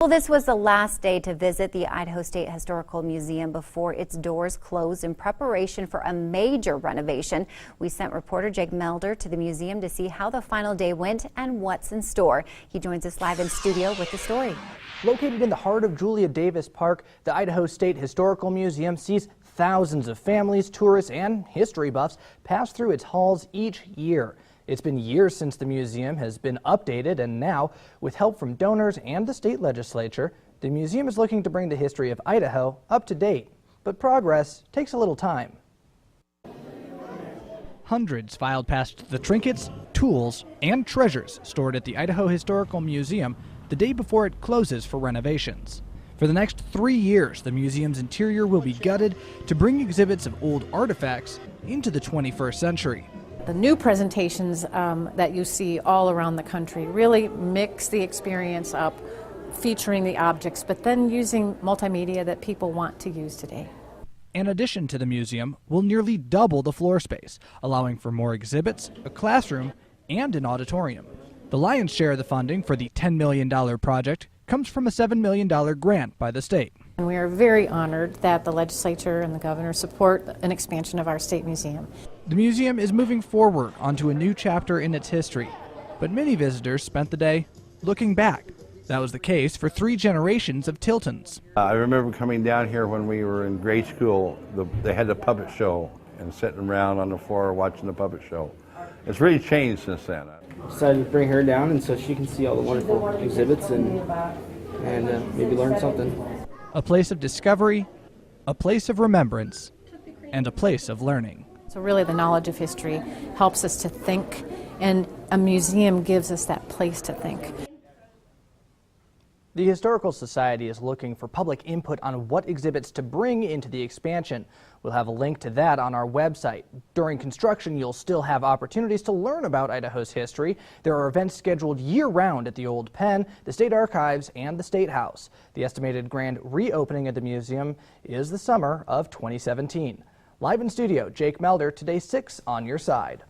Well, this was the last day to visit the Idaho State Historical Museum before its doors closed in preparation for a major renovation. We sent reporter Jake Melder to the museum to see how the final day went and what's in store. He joins us live in studio with the story. Located in the heart of Julia Davis Park, the Idaho State Historical Museum sees thousands of families, tourists, and history buffs pass through its halls each year. It's been years since the museum has been updated, and now, with help from donors and the state legislature, the museum is looking to bring the history of Idaho up to date. But progress takes a little time. Hundreds filed past the trinkets, tools, and treasures stored at the Idaho Historical Museum the day before it closes for renovations. For the next 3 years, the museum's interior will be gutted to bring exhibits of old artifacts into the 21st century. The new presentations that you see all around the country really mix the experience up, featuring the objects, but then using multimedia that people want to use today. An addition to the museum will nearly double the floor space, allowing for more exhibits, a classroom, and an auditorium. The lion's share of the funding for the $10 million project comes from a $7 million grant by the state. And we are very honored that the legislature and the governor support an expansion of our state museum. The museum is moving forward onto a new chapter in its history, but many visitors spent the day looking back. That was the case for 3 generations of Tiltons. I remember coming down here when we were in grade school. They had the puppet show and sitting around on the floor watching the puppet show. It's really changed since then. Decided to bring her down and so she can see all the wonderful exhibits and maybe learn something. A place of discovery, a place of remembrance, and a place of learning. So really the knowledge of history helps us to think, and a museum gives us that place to think. The Historical Society is looking for public input on what exhibits to bring into the expansion. We'll have a link to that on our website. During construction, you'll still have opportunities to learn about Idaho's history. There are events scheduled year-round at the Old Pen, the State Archives, and the State House. The estimated grand reopening of the museum is the summer of 2017. Live in studio, Jake Melder, Today 6 on your side.